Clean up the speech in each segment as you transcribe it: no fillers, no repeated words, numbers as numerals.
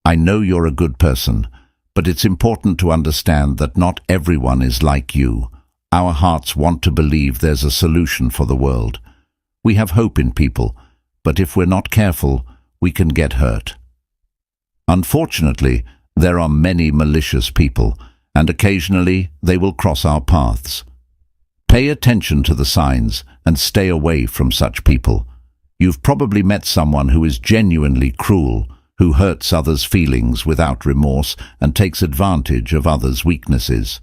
I know you're a good person, but it's important to understand that not everyone is like you. Our hearts want to believe there's a solution for the world. We have hope in people, but if we're not careful, we can get hurt. Unfortunately, there are many malicious people, and occasionally they will cross our paths. Pay attention to the signs and stay away from such people. You've probably met someone who is genuinely cruel, who hurts others' feelings without remorse and takes advantage of others' weaknesses.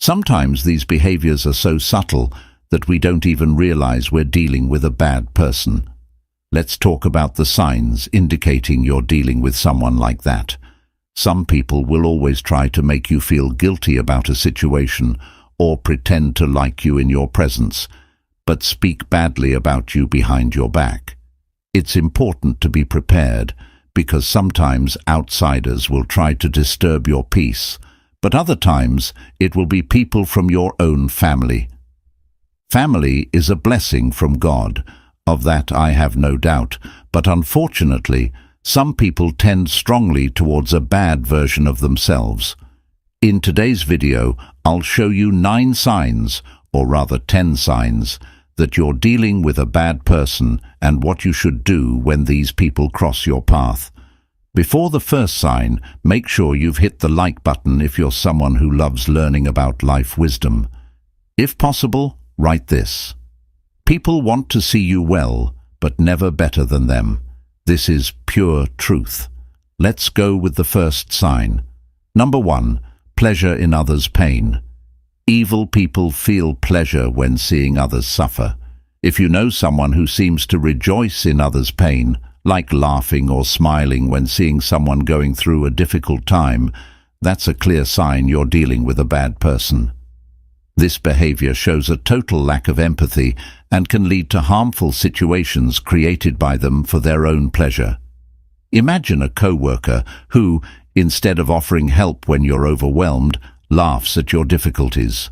Sometimes these behaviors are so subtle that we don't even realize we're dealing with a bad person. Let's talk about the signs indicating you're dealing with someone like that. Some people will always try to make you feel guilty about a situation or pretend to like you in your presence, but speak badly about you behind your back. It's important to be prepared, because sometimes outsiders will try to disturb your peace, but other times it will be people from your own family. Family is a blessing from God, of that I have no doubt, but unfortunately, some people tend strongly towards a bad version of themselves. In today's video, I'll show you 9 signs, or rather 10 signs, that you're dealing with a bad person and what you should do when these people cross your path. Before the first sign, make sure you've hit the like button if you're someone who loves learning about life wisdom. If possible, write this: people want to see you well, but never better than them. This is pure truth. Let's go with the first sign. Number 1, pleasure in others' pain. Evil people feel pleasure when seeing others suffer. If you know someone who seems to rejoice in others' pain, like laughing or smiling when seeing someone going through a difficult time, that's a clear sign you're dealing with a bad person. This behavior shows a total lack of empathy and can lead to harmful situations created by them for their own pleasure. Imagine a co-worker who, instead of offering help when you're overwhelmed, laughs at your difficulties.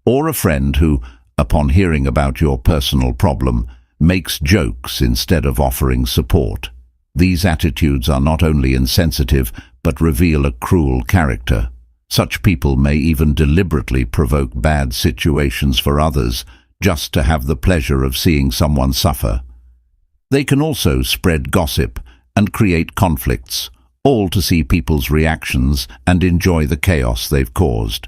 Or a friend who, upon hearing about your personal problem, makes jokes instead of offering support. These attitudes are not only insensitive, but reveal a cruel character. Such people may even deliberately provoke bad situations for others, just to have the pleasure of seeing someone suffer. They can also spread gossip and create conflicts, all to see people's reactions and enjoy the chaos they've caused.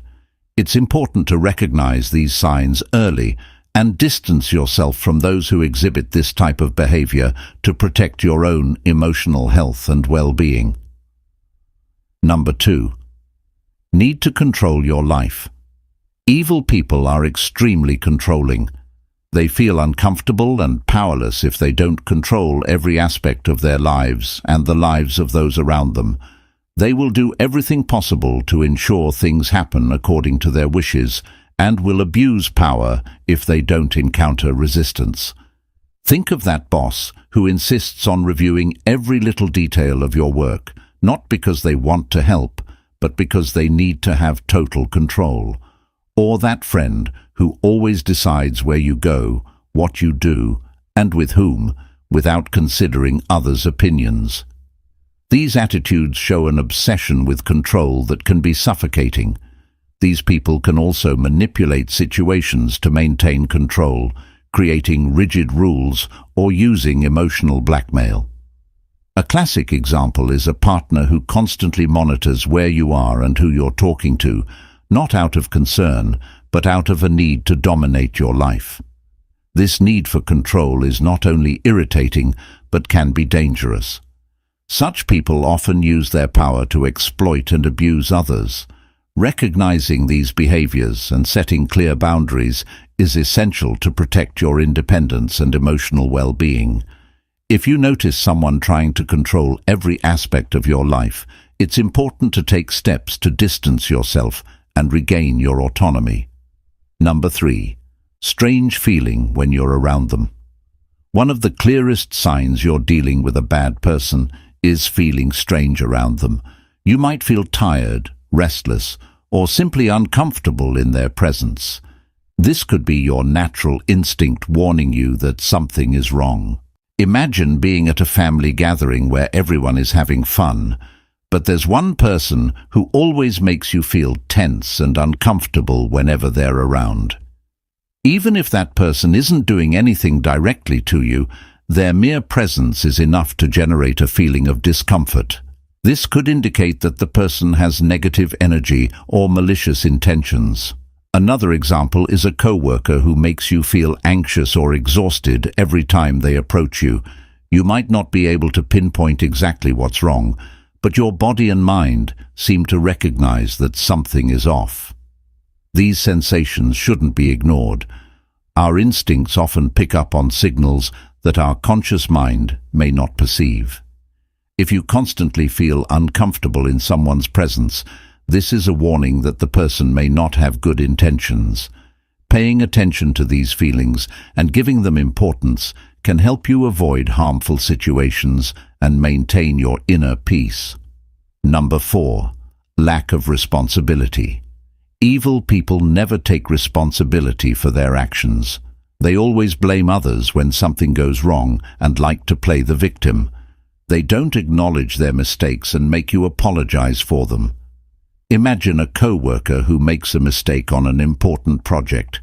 It's important to recognize these signs early and distance yourself from those who exhibit this type of behavior to protect your own emotional health and well-being. Number 2. Need to control your life. Evil people are extremely controlling. They feel uncomfortable and powerless if they don't control every aspect of their lives and the lives of those around them. They will do everything possible to ensure things happen according to their wishes and will abuse power if they don't encounter resistance. Think of that boss who insists on reviewing every little detail of your work, not because they want to help, but because they need to have total control. Or that friend who always decides where you go, what you do, and with whom, without considering others' opinions. These attitudes show an obsession with control that can be suffocating. These people can also manipulate situations to maintain control, creating rigid rules or using emotional blackmail. A classic example is a partner who constantly monitors where you are and who you're talking to, not out of concern, but out of a need to dominate your life. This need for control is not only irritating, but can be dangerous. Such people often use their power to exploit and abuse others. Recognizing these behaviors and setting clear boundaries is essential to protect your independence and emotional well-being. If you notice someone trying to control every aspect of your life, it's important to take steps to distance yourself and regain your autonomy. Number 3. Strange feeling when you're around them. One of the clearest signs you're dealing with a bad person is feeling strange around them. You might feel tired, restless, or simply uncomfortable in their presence. This could be your natural instinct warning you that something is wrong. Imagine being at a family gathering where everyone is having fun, But there's one person who always makes you feel tense and uncomfortable whenever they're around. Even if that person isn't doing anything directly to you, their mere presence is enough to generate a feeling of discomfort. This could indicate that the person has negative energy or malicious intentions. Another example is a coworker who makes you feel anxious or exhausted every time they approach you. You might not be able to pinpoint exactly what's wrong, but your body and mind seem to recognize that something is off. These sensations shouldn't be ignored. Our instincts often pick up on signals that our conscious mind may not perceive. If you constantly feel uncomfortable in someone's presence, this is a warning that the person may not have good intentions. Paying attention to these feelings and giving them importance can help you avoid harmful situations and maintain your inner peace. Number 4. Lack of responsibility. Evil people never take responsibility for their actions. They always blame others when something goes wrong and like to play the victim. They don't acknowledge their mistakes and make you apologize for them. Imagine a coworker who makes a mistake on an important project.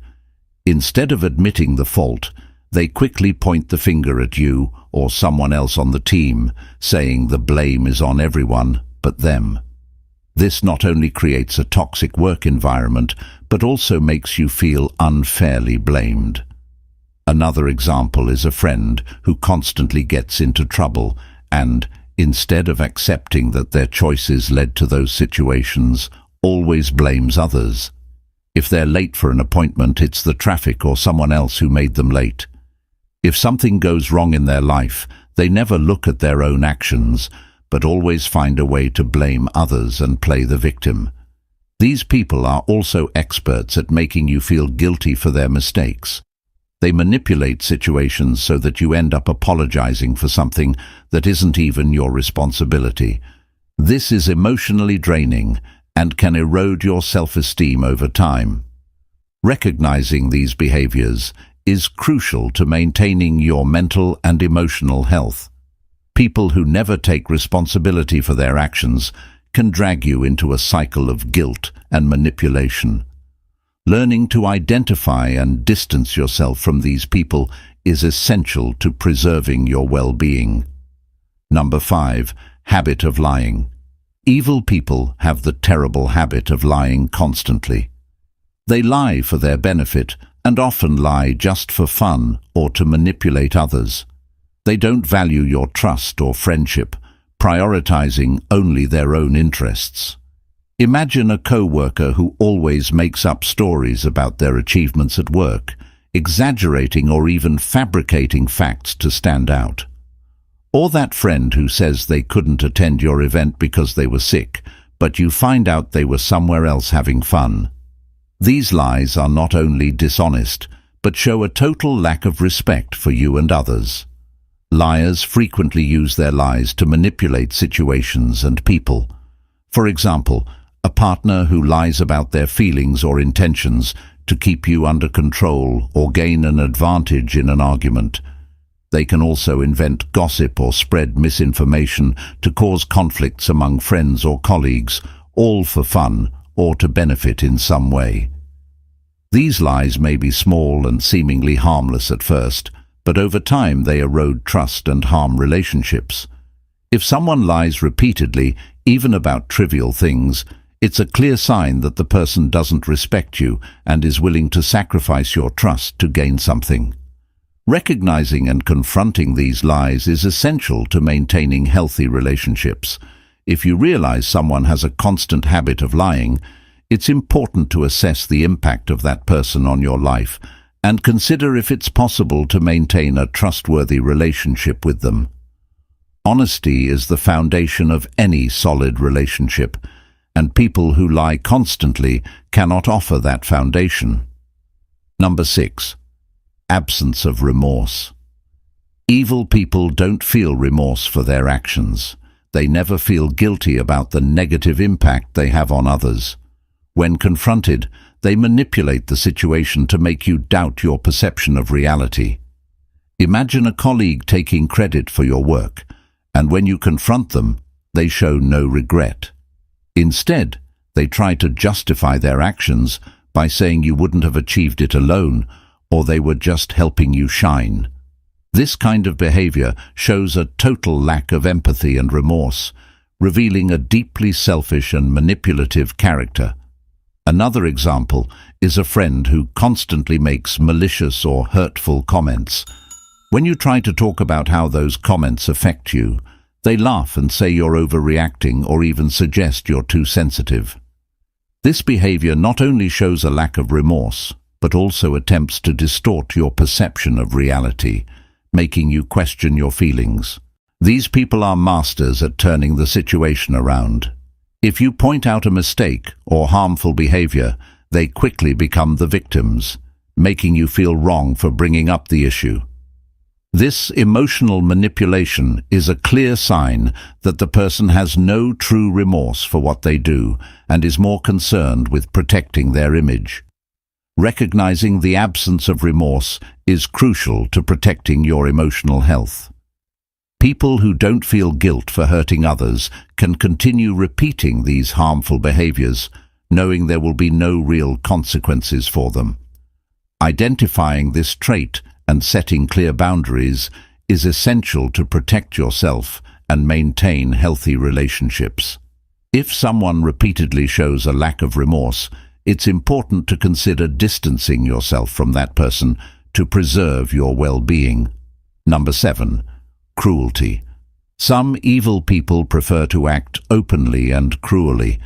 Instead of admitting the fault, they quickly point the finger at you or someone else on the team, saying the blame is on everyone but them. This not only creates a toxic work environment, but also makes you feel unfairly blamed. Another example is a friend who constantly gets into trouble and, instead of accepting that their choices led to those situations, always blames others. If they're late for an appointment, it's the traffic or someone else who made them late. If something goes wrong in their life, they never look at their own actions, but always find a way to blame others and play the victim. These people are also experts at making you feel guilty for their mistakes. They manipulate situations so that you end up apologizing for something that isn't even your responsibility. This is emotionally draining and can erode your self-esteem over time. Recognizing these behaviors is crucial to maintaining your mental and emotional health. People who never take responsibility for their actions can drag you into a cycle of guilt and manipulation. Learning to identify and distance yourself from these people is essential to preserving your well-being. Number 5. Habit of lying. Evil people have the terrible habit of lying constantly. They lie for their benefit and often lie just for fun or to manipulate others. They don't value your trust or friendship, prioritizing only their own interests. Imagine a coworker who always makes up stories about their achievements at work, exaggerating or even fabricating facts to stand out. Or that friend who says they couldn't attend your event because they were sick, but you find out they were somewhere else having fun. These lies are not only dishonest, but show a total lack of respect for you and others. Liars frequently use their lies to manipulate situations and people. For example, a partner who lies about their feelings or intentions to keep you under control or gain an advantage in an argument. They can also invent gossip or spread misinformation to cause conflicts among friends or colleagues, all for fun or to benefit in some way. These lies may be small and seemingly harmless at first, but over time they erode trust and harm relationships. If someone lies repeatedly, even about trivial things, it's a clear sign that the person doesn't respect you and is willing to sacrifice your trust to gain something. Recognizing and confronting these lies is essential to maintaining healthy relationships. If you realize someone has a constant habit of lying, it's important to assess the impact of that person on your life and consider if it's possible to maintain a trustworthy relationship with them. Honesty is the foundation of any solid relationship, and people who lie constantly cannot offer that foundation. Number 6. Absence of remorse. Evil people don't feel remorse for their actions. They never feel guilty about the negative impact they have on others. When confronted, they manipulate the situation to make you doubt your perception of reality. Imagine a colleague taking credit for your work, and when you confront them, they show no regret. Instead, they try to justify their actions by saying you wouldn't have achieved it alone, or they were just helping you shine. This kind of behavior shows a total lack of empathy and remorse, revealing a deeply selfish and manipulative character. Another example is a friend who constantly makes malicious or hurtful comments. When you try to talk about how those comments affect you, they laugh and say you're overreacting or even suggest you're too sensitive. This behavior not only shows a lack of remorse, but also attempts to distort your perception of reality, making you question your feelings. These people are masters at turning the situation around. If you point out a mistake or harmful behavior, they quickly become the victims, making you feel wrong for bringing up the issue. This emotional manipulation is a clear sign that the person has no true remorse for what they do and is more concerned with protecting their image. Recognizing the absence of remorse is crucial to protecting your emotional health. People who don't feel guilt for hurting others can continue repeating these harmful behaviors, knowing there will be no real consequences for them. Identifying this trait and setting clear boundaries is essential to protect yourself and maintain healthy relationships. If someone repeatedly shows a lack of remorse, it's important to consider distancing yourself from that person to preserve your well-being. Number 7. Cruelty. Some evil people prefer to act openly and cruelly.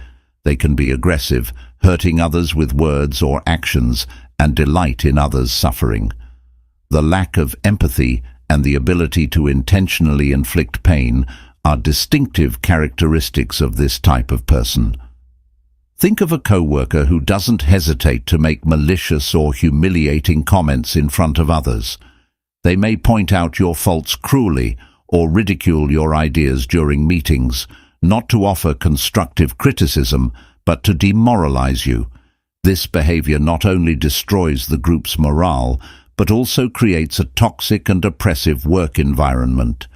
They can be aggressive, hurting others with words or actions, and delight in others' suffering. The lack of empathy and the ability to intentionally inflict pain are distinctive characteristics of this type of person. Think of a coworker who doesn't hesitate to make malicious or humiliating comments in front of others. They may point out your faults cruelly or ridicule your ideas during meetings, not to offer constructive criticism, but to demoralize you. This behavior not only destroys the group's morale, but also creates a toxic and oppressive work environment.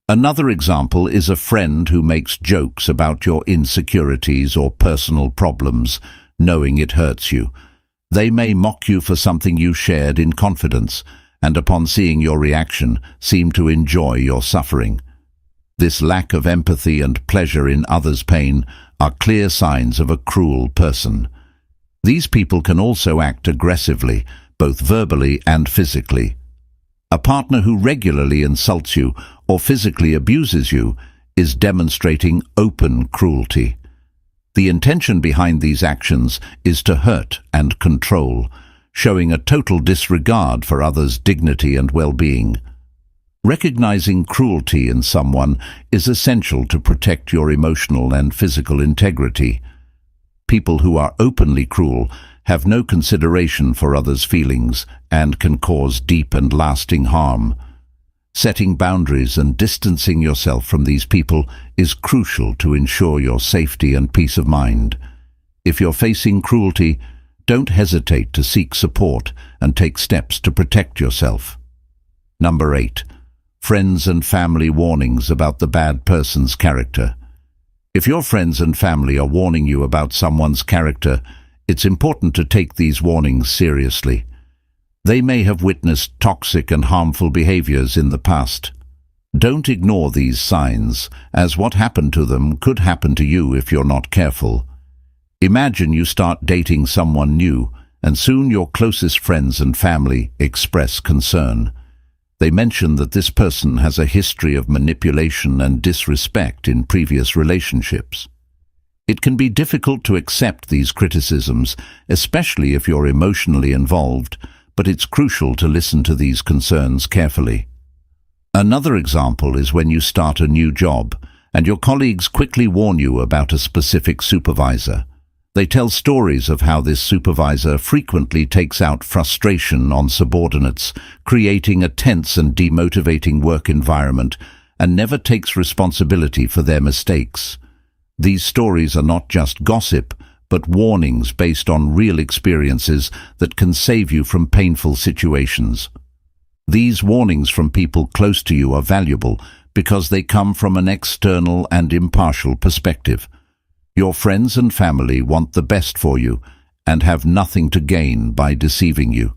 Another example is a friend who makes jokes about your insecurities or personal problems, knowing it hurts you. They may mock you for something you shared in confidence, and upon seeing your reaction, seem to enjoy your suffering. This lack of empathy and pleasure in others' pain are clear signs of a cruel person. These people can also act aggressively, both verbally and physically. A partner who regularly insults you or physically abuses you is demonstrating open cruelty. The intention behind these actions is to hurt and control, showing a total disregard for others' dignity and well-being. Recognizing cruelty in someone is essential to protect your emotional and physical integrity. People who are openly cruel have no consideration for others' feelings and can cause deep and lasting harm. Setting boundaries and distancing yourself from these people is crucial to ensure your safety and peace of mind. If you're facing cruelty, don't hesitate to seek support and take steps to protect yourself. Number 8. Friends and family warnings about the bad person's character. If your friends and family are warning you about someone's character, it's important to take these warnings seriously. They may have witnessed toxic and harmful behaviors in the past. Don't ignore these signs, as what happened to them could happen to you if you're not careful. Imagine you start dating someone new, and soon your closest friends and family express concern. They mention that this person has a history of manipulation and disrespect in previous relationships. It can be difficult to accept these criticisms, especially if you're emotionally involved, but it's crucial to listen to these concerns carefully. Another example is when you start a new job, and your colleagues quickly warn you about a specific supervisor. They tell stories of how this supervisor frequently takes out frustration on subordinates, creating a tense and demotivating work environment, and never takes responsibility for their mistakes. These stories are not just gossip, but warnings based on real experiences that can save you from painful situations. These warnings from people close to you are valuable because they come from an external and impartial perspective. Your friends and family want the best for you and have nothing to gain by deceiving you.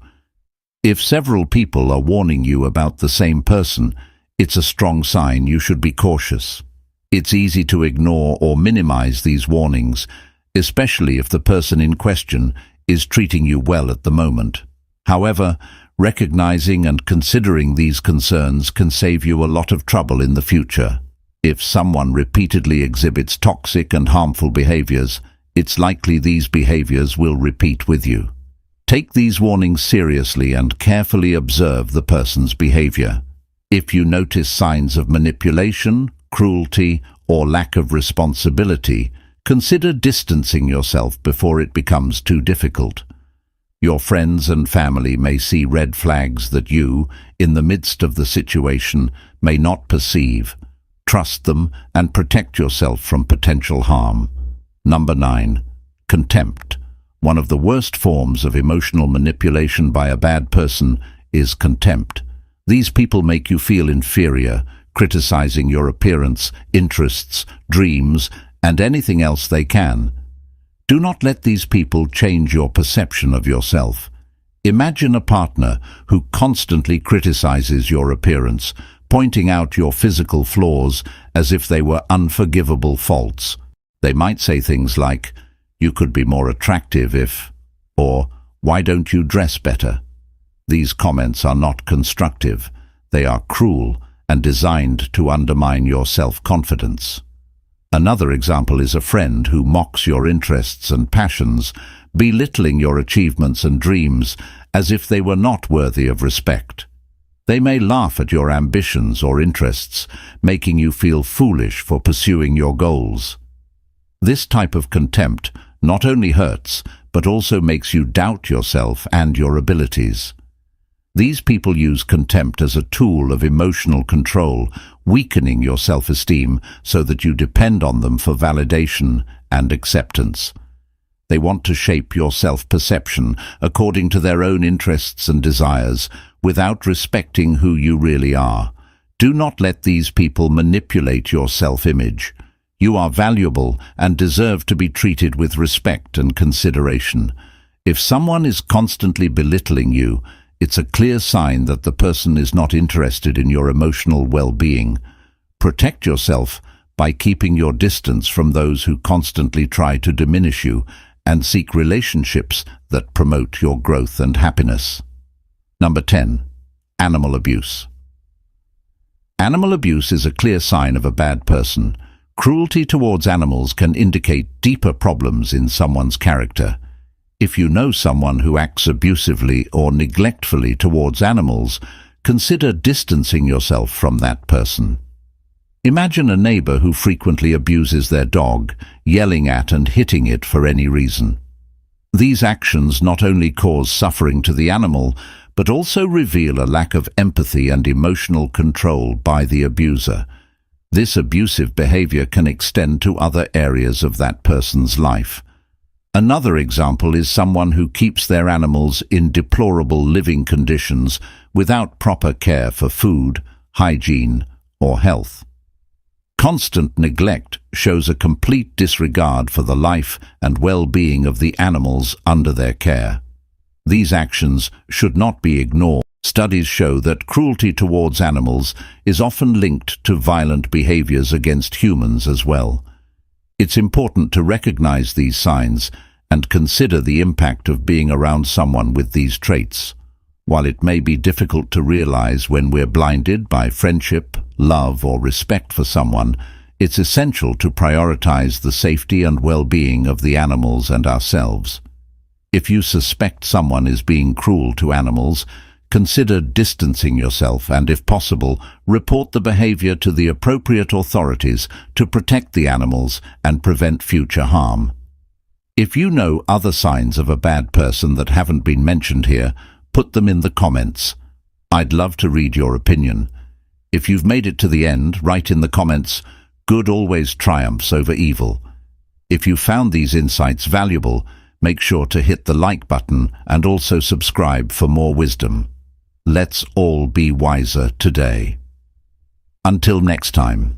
If several people are warning you about the same person, it's a strong sign you should be cautious. It's easy to ignore or minimize these warnings, especially if the person in question is treating you well at the moment. However, recognizing and considering these concerns can save you a lot of trouble in the future. If someone repeatedly exhibits toxic and harmful behaviors, it's likely these behaviors will repeat with you. Take these warnings seriously and carefully observe the person's behavior. If you notice signs of manipulation, cruelty, or lack of responsibility, consider distancing yourself before it becomes too difficult. Your friends and family may see red flags that you, in the midst of the situation, may not perceive. Trust them and protect yourself from potential harm. Number 9. Contempt. One of the worst forms of emotional manipulation by a bad person is contempt. These people make you feel inferior, criticizing your appearance, interests, dreams, and anything else they can. Do not let these people change your perception of yourself. Imagine a partner who constantly criticizes your appearance, pointing out your physical flaws as if they were unforgivable faults. They might say things like, "You could be more attractive if," or "Why don't you dress better?" These comments are not constructive. They are cruel and designed to undermine your self-confidence. Another example is a friend who mocks your interests and passions, belittling your achievements and dreams as if they were not worthy of respect. They may laugh at your ambitions or interests, making you feel foolish for pursuing your goals. This type of contempt not only hurts, but also makes you doubt yourself and your abilities. These people use contempt as a tool of emotional control, weakening your self-esteem so that you depend on them for validation and acceptance. They want to shape your self-perception according to their own interests and desires, without respecting who you really are. Do not let these people manipulate your self-image. You are valuable and deserve to be treated with respect and consideration. If someone is constantly belittling you, it's a clear sign that the person is not interested in your emotional well-being. Protect yourself by keeping your distance from those who constantly try to diminish you, and seek relationships that promote your growth and happiness. Number 10. Animal abuse. Animal abuse is a clear sign of a bad person. Cruelty towards animals can indicate deeper problems in someone's character. If you know someone who acts abusively or neglectfully towards animals, consider distancing yourself from that person. Imagine a neighbor who frequently abuses their dog, yelling at and hitting it for any reason. These actions not only cause suffering to the animal, but also reveal a lack of empathy and emotional control by the abuser. This abusive behavior can extend to other areas of that person's life. Another example is someone who keeps their animals in deplorable living conditions without proper care for food, hygiene, or health. Constant neglect shows a complete disregard for the life and well-being of the animals under their care. These actions should not be ignored. Studies show that cruelty towards animals is often linked to violent behaviors against humans as well. It's important to recognize these signs and consider the impact of being around someone with these traits. While it may be difficult to realize when we're blinded by friendship, love, or respect for someone, it's essential to prioritize the safety and well-being of the animals and ourselves. If you suspect someone is being cruel to animals, consider distancing yourself and, if possible, report the behavior to the appropriate authorities to protect the animals and prevent future harm. If you know other signs of a bad person that haven't been mentioned here, put them in the comments. I'd love to read your opinion. If you've made it to the end, write in the comments, "Good always triumphs over evil." If you found these insights valuable, make sure to hit the like button and also subscribe for more wisdom. Let's all be wiser today. Until next time.